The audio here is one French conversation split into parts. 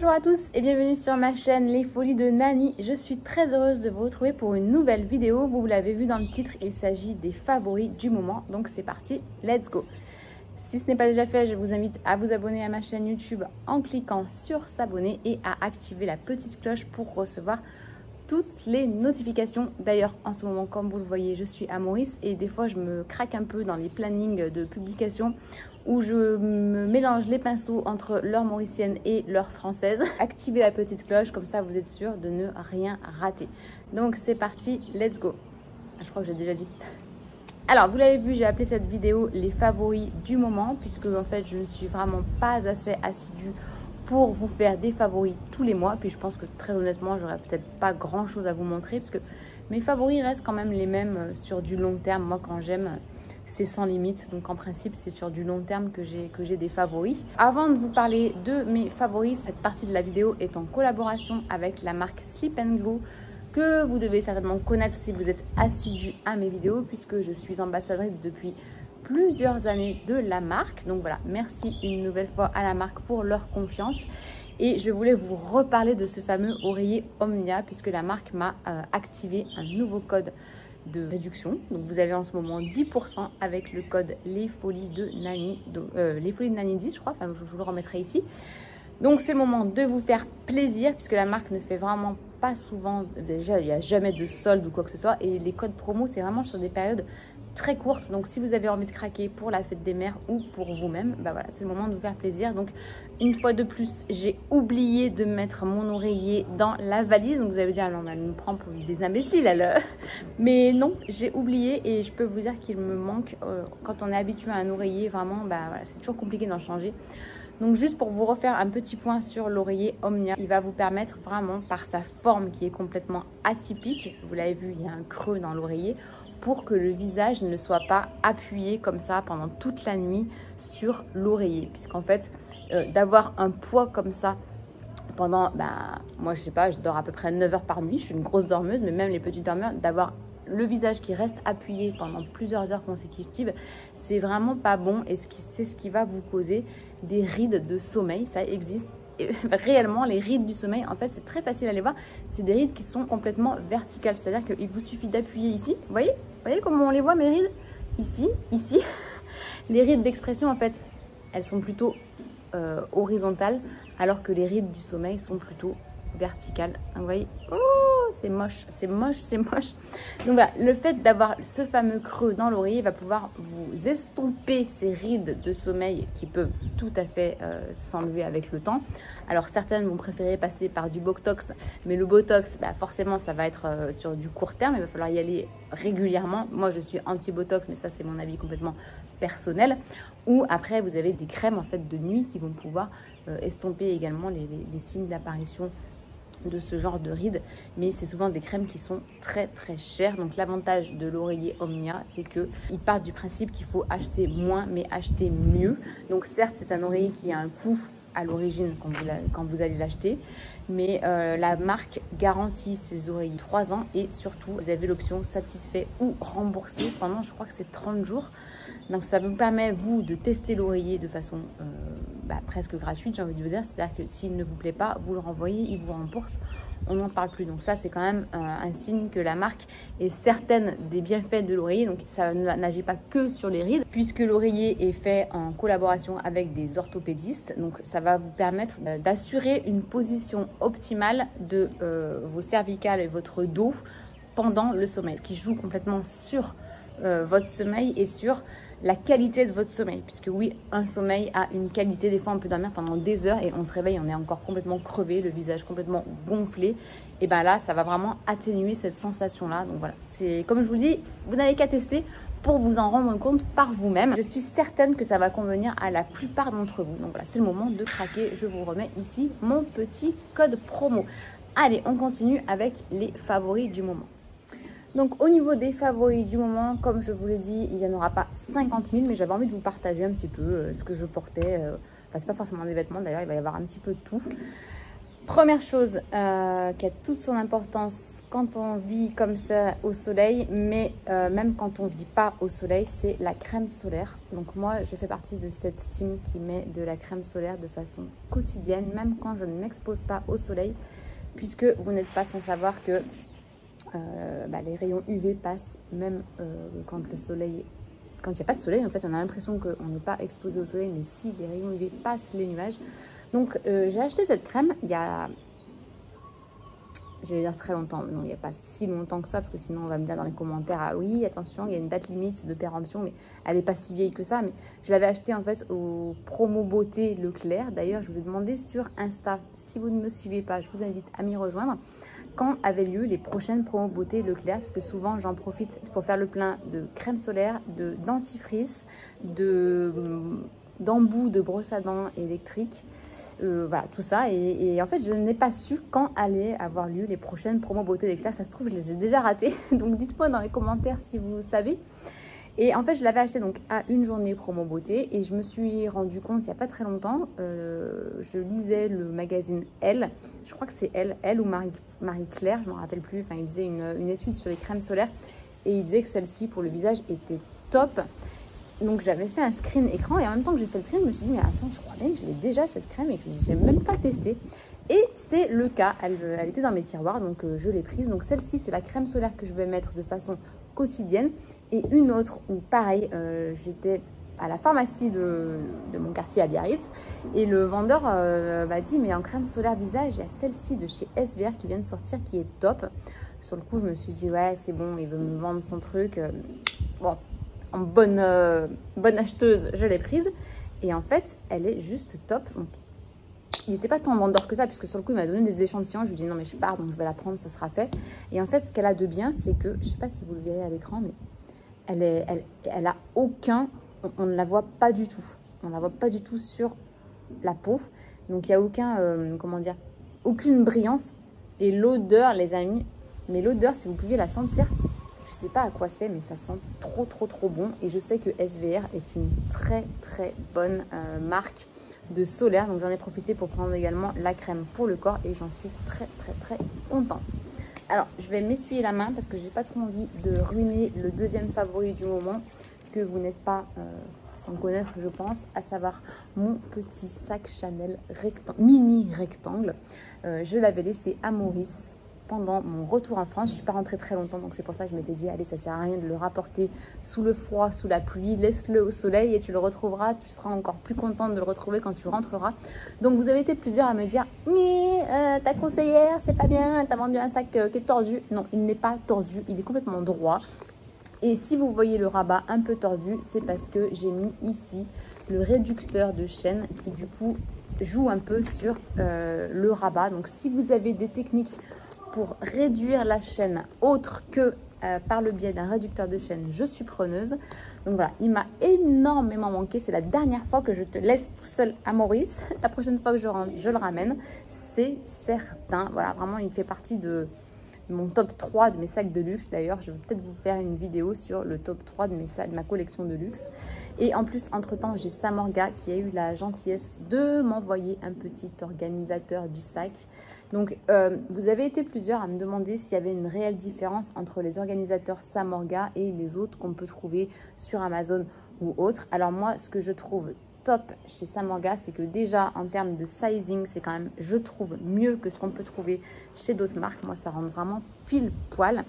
Bonjour à tous et bienvenue sur ma chaîne Les Folies de Nani. Je suis très heureuse de vous retrouver pour une nouvelle vidéo. Vous l'avez vu dans le titre, il s'agit des favoris du moment. Donc c'est parti, let's go. Si ce n'est pas déjà fait, je vous invite à vous abonner à ma chaîne YouTube en cliquant sur s'abonner et à activer la petite cloche pour recevoir toutes les notifications. D'ailleurs, en ce moment, comme vous le voyez, je suis à Maurice et des fois je me craque un peu dans les plannings de publication où je me mélange les pinceaux entre l'heure mauricienne et l'heure française. Activez la petite cloche, comme ça vous êtes sûr de ne rien rater. Donc c'est parti, let's go. Je crois que j'ai déjà dit. Alors vous l'avez vu, j'ai appelé cette vidéo les favoris du moment, puisque en fait je ne suis vraiment pas assez assidue pour vous faire des favoris tous les mois. Puis je pense que très honnêtement j'aurais peut-être pas grand chose à vous montrer, parce que mes favoris restent quand même les mêmes sur du long terme. Moi quand j'aime, c'est sans limite, donc en principe c'est sur du long terme que j'ai des favoris. Avant de vous parler de mes favoris, cette partie de la vidéo est en collaboration avec la marque Slip & Go, que vous devez certainement connaître si vous êtes assidu à mes vidéos, puisque je suis ambassadrice depuis plusieurs années de la marque. Donc voilà, merci une nouvelle fois à la marque pour leur confiance. Et je voulais vous reparler de ce fameux oreiller Omnia, puisque la marque m'a activé un nouveau code de réduction. Donc vous avez en ce moment 10% avec le code les folies de Nani, les folies de Nani 10 je crois, enfin je vous le remettrai ici. Donc c'est le moment de vous faire plaisir, puisque la marque ne fait vraiment pas souvent, déjà il n'y a jamais de solde ou quoi que ce soit, et les codes promo c'est vraiment sur des périodes très courtes. Donc si vous avez envie de craquer pour la fête des mères ou pour vous-même, bah voilà, c'est le moment de vous faire plaisir. Donc une fois de plus, j'ai oublié de mettre mon oreiller dans la valise. Donc vous allez me dire, non, mais elle me prend pour des imbéciles elle. Mais non, j'ai oublié, et je peux vous dire qu'il me manque. Quand on est habitué à un oreiller, vraiment, bah voilà, c'est toujours compliqué d'en changer. Donc juste pour vous refaire un petit point sur l'oreiller Omnia, il va vous permettre vraiment, par sa forme qui est complètement atypique, vous l'avez vu, il y a un creux dans l'oreiller, pour que le visage ne soit pas appuyé comme ça pendant toute la nuit sur l'oreiller. Puisqu'en fait, d'avoir un poids comme ça pendant, moi je sais pas, je dors à peu près 9 heures par nuit, je suis une grosse dormeuse, mais même les petites dormeurs, d'avoir le visage qui reste appuyé pendant plusieurs heures consécutives, c'est vraiment pas bon, et c'est ce qui va vous causer des rides de sommeil. Ça existe. Et réellement, les rides du sommeil, en fait, c'est très facile à les voir. C'est des rides qui sont complètement verticales. C'est-à-dire qu'il vous suffit d'appuyer ici. Vous voyez comment on les voit, mes rides? Ici, ici. Les rides d'expression, en fait, elles sont plutôt horizontales, alors que les rides du sommeil sont plutôt verticales. Vous voyez? Oh, c'est moche, c'est moche, c'est moche. Donc voilà, le fait d'avoir ce fameux creux dans l'oreiller va pouvoir vous estomper ces rides de sommeil qui peuvent tout à fait s'enlever avec le temps. Alors certaines vont préférer passer par du Botox, mais le Botox, forcément ça va être sur du court terme, il va falloir y aller régulièrement. Moi je suis anti-Botox, mais ça c'est mon avis complètement personnel. Ou après vous avez des crèmes en fait de nuit qui vont pouvoir estomper également les signes d'apparition de ce genre de rides, mais c'est souvent des crèmes qui sont très très chères. Donc l'avantage de l'oreiller Omnia, c'est que il part du principe qu'il faut acheter moins mais acheter mieux. Donc certes c'est un oreiller qui a un coût à l'origine quand vous allez l'acheter, mais la marque garantit ses oreillers 3 ans, et surtout vous avez l'option satisfait ou remboursé pendant, je crois que c'est 30 jours. Donc ça vous permet, vous, de tester l'oreiller de façon presque gratuite, j'ai envie de vous dire. C'est-à-dire que s'il ne vous plaît pas, vous le renvoyez, il vous rembourse, on n'en parle plus. Donc ça, c'est quand même un signe que la marque est certaine des bienfaits de l'oreiller. Donc ça n'agit pas que sur les rides, puisque l'oreiller est fait en collaboration avec des orthopédistes. Donc ça va vous permettre d'assurer une position optimale de vos cervicales et votre dos pendant le sommeil, qui joue complètement sur votre sommeil et sur la qualité de votre sommeil, puisque oui, un sommeil a une qualité. Des fois on peut dormir pendant des heures et on se réveille, on est encore complètement crevé, le visage complètement gonflé, et là ça va vraiment atténuer cette sensation là. Donc voilà, c'est comme je vous dis, vous n'avez qu'à tester pour vous en rendre compte par vous-même. Je suis certaine que ça va convenir à la plupart d'entre vous. Donc voilà, c'est le moment de craquer. Je vous remets ici mon petit code promo. Allez, on continue avec les favoris du moment. Donc au niveau des favoris du moment, comme je vous l'ai dit, il n'y en aura pas 50 000, mais j'avais envie de vous partager un petit peu ce que je portais. Enfin, c'est pas forcément des vêtements, d'ailleurs il va y avoir un petit peu de tout. Première chose qui a toute son importance quand on vit comme ça au soleil, mais même quand on ne vit pas au soleil, c'est la crème solaire. Donc moi, je fais partie de cette team qui met de la crème solaire de façon quotidienne, même quand je ne m'expose pas au soleil, puisque vous n'êtes pas sans savoir que les rayons UV passent même quand le soleil, quand il n'y a pas de soleil. En fait, on a l'impression qu'on n'est pas exposé au soleil, mais si les rayons UV passent les nuages. Donc, j'ai acheté cette crème il y a, je vais dire très longtemps, non, il n'y a pas si longtemps que ça, parce que sinon on va me dire dans les commentaires, ah oui, attention, il y a une date limite de péremption, mais elle n'est pas si vieille que ça. Mais je l'avais achetée en fait au promo beauté Leclerc. D'ailleurs, je vous ai demandé sur Insta, si vous ne me suivez pas, je vous invite à m'y rejoindre, quand avaient lieu les prochaines promos beauté Leclerc, parce que souvent j'en profite pour faire le plein de crème solaire, de dentifrice, d'embout de brosse à dents électrique. Voilà, tout ça. Et en fait, je n'ai pas su quand allaient avoir lieu les prochaines promos beauté Leclerc. Ça se trouve, je les ai déjà ratées. Donc, dites-moi dans les commentaires si vous savez. Et en fait, je l'avais acheté donc à une journée promo beauté. Et je me suis rendu compte il n'y a pas très longtemps. Je lisais le magazine Elle. Je crois que c'est Elle ou Marie-Claire. Je ne me rappelle plus. Enfin, il faisait une étude sur les crèmes solaires. Et il disait que celle-ci, pour le visage, était top. Donc j'avais fait un screen écran et en même temps que j'ai fait le screen, je me suis dit mais attends, je crois bien que je l'ai déjà cette crème et que je ne l'ai même pas testée. Et c'est le cas, elle était dans mes tiroirs, donc je l'ai prise. Donc celle-ci, c'est la crème solaire que je vais mettre de façon quotidienne. Et une autre où pareil, j'étais à la pharmacie de mon quartier à Biarritz et le vendeur m'a dit mais en crème solaire visage, il y a celle-ci de chez SVR qui vient de sortir qui est top. Sur le coup, je me suis dit ouais c'est bon, il veut me vendre son truc. Bon. En bonne acheteuse, je l'ai prise. Et en fait, elle est juste top. Donc, il n'était pas tant vendeur que ça, puisque sur le coup, il m'a donné des échantillons. Je lui ai dit non, mais je pars, donc je vais la prendre, ce sera fait. Et en fait, ce qu'elle a de bien, c'est que, je ne sais pas si vous le verrez à l'écran, mais elle a aucun... On ne la voit pas du tout. On ne la voit pas du tout sur la peau. Donc, il n'y a aucun... comment dire, aucune brillance. Et l'odeur, les amis, mais l'odeur, si vous pouviez la sentir... Je ne sais pas à quoi c'est, mais ça sent trop bon. Et je sais que SVR est une très bonne marque de solaire. Donc j'en ai profité pour prendre également la crème pour le corps. Et j'en suis très contente. Alors je vais m'essuyer la main parce que j'ai pas trop envie de ruiner le deuxième favori du moment. Que vous n'êtes pas sans connaître, je pense. À savoir mon petit sac Chanel mini rectangle. Je l'avais laissé à Maurice pendant mon retour en France. Je ne suis pas rentrée très longtemps, donc c'est pour ça que je m'étais dit, allez, ça sert à rien de le rapporter sous le froid, sous la pluie, laisse-le au soleil et tu le retrouveras, tu seras encore plus contente de le retrouver quand tu rentreras. Donc vous avez été plusieurs à me dire, mais ta conseillère, c'est pas bien, t'as vendu un sac qui est tordu. Non, il n'est pas tordu, il est complètement droit. Et si vous voyez le rabat un peu tordu, c'est parce que j'ai mis ici le réducteur de chaîne qui du coup joue un peu sur le rabat. Donc si vous avez des techniques pour réduire la chaîne autre que par le biais d'un réducteur de chaîne, je suis preneuse. Donc voilà, il m'a énormément manqué. C'est la dernière fois que je te laisse tout seul à Maurice. La prochaine fois que je rentre, je le ramène. C'est certain. Voilà, vraiment, il fait partie de mon top 3 de mes sacs de luxe. D'ailleurs, je vais peut-être vous faire une vidéo sur le top 3 de ma collection de luxe. Et en plus, entre-temps, j'ai Samorga qui a eu la gentillesse de m'envoyer un petit organisateur du sac. Donc, vous avez été plusieurs à me demander s'il y avait une réelle différence entre les organisateurs Samorga et les autres qu'on peut trouver sur Amazon ou autres. Alors moi, ce que je trouve top chez Samorga, c'est que déjà en termes de sizing, c'est quand même, je trouve, mieux que ce qu'on peut trouver chez d'autres marques. Moi, ça rentre vraiment pile poil.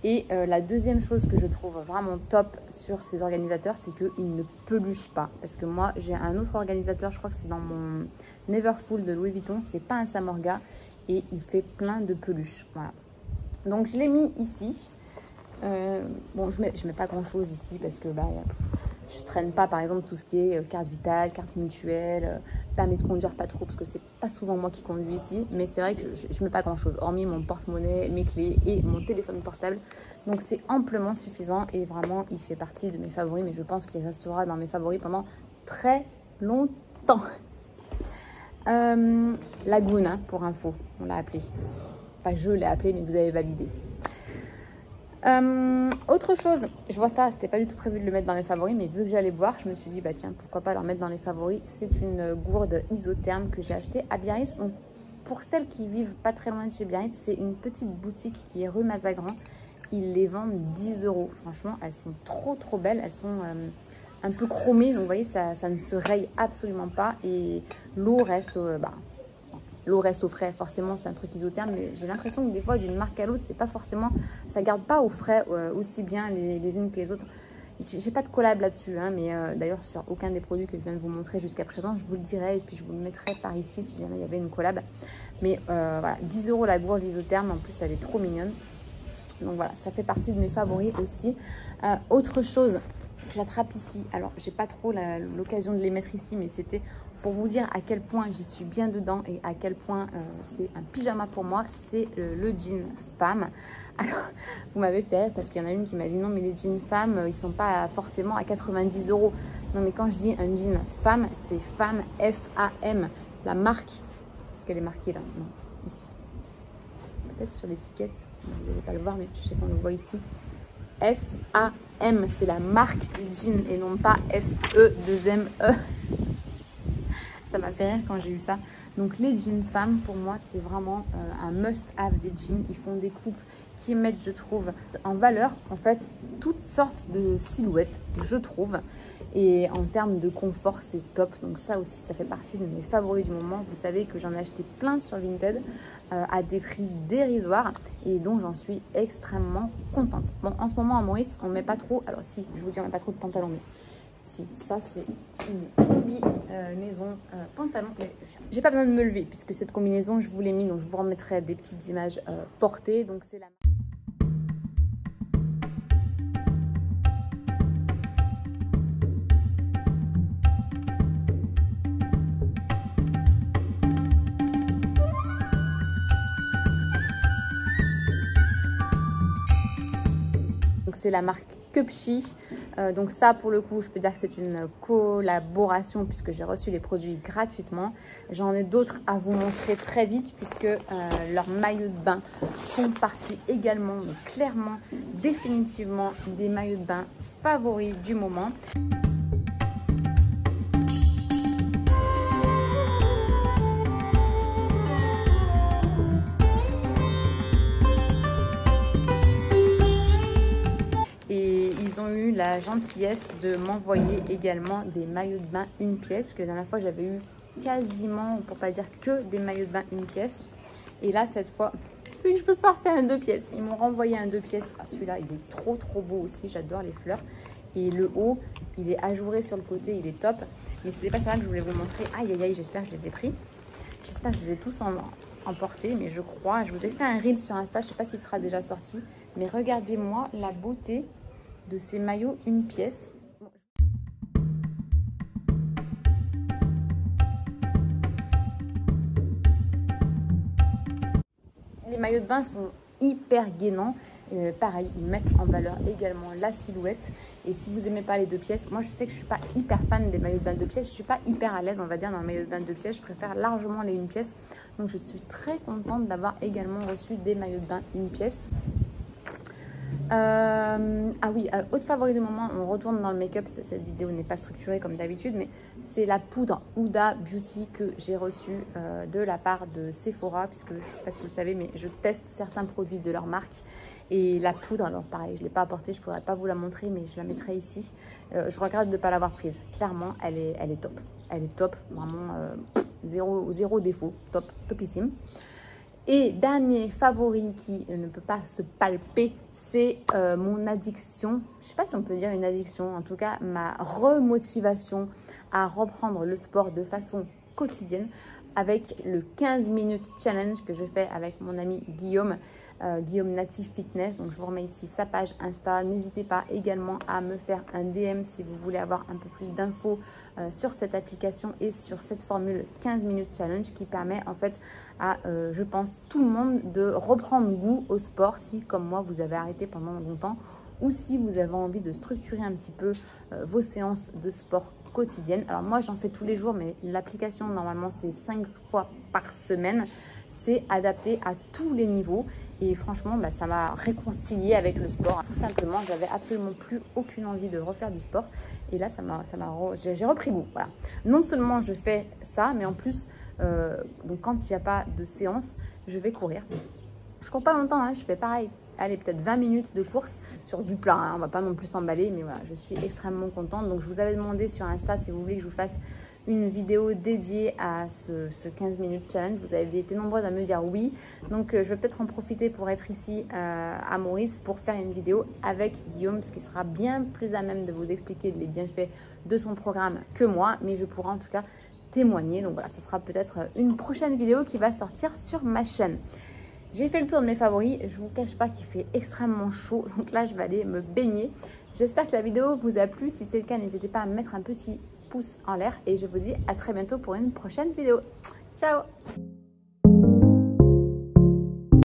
Et la deuxième chose que je trouve vraiment top sur ces organisateurs, c'est qu'ils ne peluchent pas. Parce que moi, j'ai un autre organisateur, je crois que c'est dans mon Neverfull de Louis Vuitton. C'est pas un Samorga et il fait plein de peluches. Voilà. Donc, je l'ai mis ici. Bon, je mets pas grand-chose ici parce que je traîne pas, par exemple, tout ce qui est carte vitale, carte mutuelle, permis de conduire pas trop parce que c'est pas souvent moi qui conduis ici. Mais c'est vrai que je mets pas grand-chose, hormis mon porte-monnaie, mes clés et mon téléphone portable. Donc c'est amplement suffisant et vraiment, il fait partie de mes favoris. Mais je pense qu'il restera dans mes favoris pendant très longtemps. Laguna, pour info, on l'a appelé. Enfin, je l'ai appelé, mais vous avez validé. Autre chose, je vois ça, c'était pas du tout prévu de le mettre dans les favoris, mais vu que j'allais boire, je me suis dit, tiens, pourquoi pas le mettre dans les favoris. C'est une gourde isotherme que j'ai achetée à Biarritz. Donc, pour celles qui vivent pas très loin de chez Biarritz, c'est une petite boutique qui est rue Mazagran. Ils les vendent 10 €. Franchement, elles sont trop belles. Elles sont un peu chromées, donc vous voyez, ça ne se raye absolument pas. Et l'eau reste, l'eau reste au frais. Forcément, c'est un truc isotherme, mais j'ai l'impression que des fois, d'une marque à l'autre, c'est pas forcément, ça garde pas au frais aussi bien les unes que les autres. J'ai pas de collab là-dessus, hein, mais d'ailleurs sur aucun des produits que je viens de vous montrer jusqu'à présent, je vous le dirai et puis je vous le mettrai par ici si jamais il y avait une collab. Mais voilà, 10 € la gourde isotherme, en plus elle est trop mignonne. Donc voilà, ça fait partie de mes favoris aussi. Autre chose que j'attrape ici, alors j'ai pas trop l'occasion de les mettre ici, mais c'était pour vous dire à quel point j'y suis bien dedans et à quel point c'est un pyjama pour moi, c'est le jean femme. Alors, vous m'avez fait rire parce qu'il y en a une qui m'a dit non mais les jeans femmes, ils sont pas forcément à 90 €. Non mais quand je dis un jean femme, c'est femme F-A-M. La marque, est-ce qu'elle est marquée là? Non, ici. Peut-être sur l'étiquette, vous n'allez pas le voir mais je sais qu'on le voit ici. F-A-M, c'est la marque du jean et non pas F-E-2-M-E. Ça m'a fait rire quand j'ai eu ça. Donc les jeans femmes, pour moi, c'est vraiment un must-have des jeans. Ils font des coupes qui mettent, je trouve, en valeur, en fait, toutes sortes de silhouettes, je trouve. Et en termes de confort, c'est top. Donc ça aussi, ça fait partie de mes favoris du moment. Vous savez que j'en ai acheté plein sur Vinted à des prix dérisoires et donc j'en suis extrêmement contente. Bon, en ce moment, à Maurice, on ne met pas trop... Alors si, je vous dis, on ne met pas trop de pantalons, mais... Si, ça c'est une combinaison pantalon. J'ai pas besoin de me lever puisque cette combinaison je vous l'ai mis, donc je vous remettrai des petites images portées. Donc c'est la c'est la marque Cupchi. Donc ça pour le coup je peux dire que c'est une collaboration puisque j'ai reçu les produits gratuitement. J'en ai d'autres à vous montrer très vite puisque leurs maillots de bain font partie également, mais clairement, définitivement des maillots de bain favoris du moment. Ils ont eu la gentillesse de m'envoyer également des maillots de bain une pièce, parce que la dernière fois j'avais eu quasiment, pour pas dire que des maillots de bain une pièce. Et là cette fois, celui que je veux sortir c'est un 2 pièces. Ils m'ont renvoyé un 2 pièces. Ah, celui-là il est trop beau aussi, j'adore les fleurs. Et le haut, il est ajouré sur le côté, il est top. Mais c'était pas ça que je voulais vous montrer. Aïe aïe aïe, j'espère que je les ai pris. J'espère que je les ai tous emportés, mais je crois. Je vous ai fait un reel sur Insta, je sais pas s'il sera déjà sorti. Mais regardez-moi la beauté de ces maillots une pièce. Les maillots de bain sont hyper gainants. Pareil, ils mettent en valeur également la silhouette. Et si vous n'aimez pas les 2 pièces, moi je sais que je suis pas hyper fan des maillots de bain 2 pièces. Je suis pas hyper à l'aise, on va dire, dans le maillot de bain 2 pièces. Je préfère largement les 1 pièce. Donc je suis très contente d'avoir également reçu des maillots de bain 1 pièce. Ah oui, autre favori du moment, on retourne dans le make-up. Cette vidéo n'est pas structurée comme d'habitude, mais c'est la poudre Huda Beauty que j'ai reçue de la part de Sephora, puisque je ne sais pas si vous le savez, mais je teste certains produits de leur marque. Et la poudre, alors pareil, je ne l'ai pas apportée, je ne pourrais pas vous la montrer, mais je la mettrai ici. Je regrette de ne pas l'avoir prise. Clairement, elle est top. Elle est top, vraiment zéro défaut, topissime. Et dernier favori qui ne peut pas se palper, c'est mon addiction. Je ne sais pas si on peut dire une addiction, en tout cas ma remotivation à reprendre le sport de façon quotidienne avec le 15 minutes challenge que je fais avec mon ami Guillaume, Guillaume Native Fitness. Donc je vous remets ici sa page Insta. N'hésitez pas également à me faire un DM si vous voulez avoir un peu plus d'infos sur cette application et sur cette formule 15 minutes challenge qui permet en fait à, je pense, tout le monde de reprendre goût au sport si, comme moi, vous avez arrêté pendant longtemps ou si vous avez envie de structurer un petit peu vos séances de sport quotidiennes. Alors moi, j'en fais tous les jours, mais l'application, normalement, c'est 5 fois par semaine. C'est adapté à tous les niveaux et franchement, bah, ça m'a réconcilié avec le sport. Tout simplement, j'avais absolument plus aucune envie de refaire du sport et là, j'ai repris goût. Voilà. Non seulement je fais ça, mais en plus, Donc quand il n'y a pas de séance, je vais courir. Je cours pas longtemps, hein, je fais pareil. Allez, peut-être 20 minutes de course sur du plat, hein, on va pas non plus s'emballer, mais voilà, je suis extrêmement contente. Donc je vous avais demandé sur Insta si vous voulez que je vous fasse une vidéo dédiée à ce 15 minutes challenge. Vous avez été nombreuses à me dire oui, donc je vais peut-être en profiter pour être ici à Maurice pour faire une vidéo avec Guillaume, ce qui sera bien plus à même de vous expliquer les bienfaits de son programme que moi, mais je pourrai en tout cas témoigner. Donc voilà, ça sera peut-être une prochaine vidéo qui va sortir sur ma chaîne. J'ai fait le tour de mes favoris, je vous cache pas qu'il fait extrêmement chaud, donc là je vais aller me baigner. J'espère que la vidéo vous a plu, si c'est le cas n'hésitez pas à me mettre un petit pouce en l'air et je vous dis à très bientôt pour une prochaine vidéo. Ciao!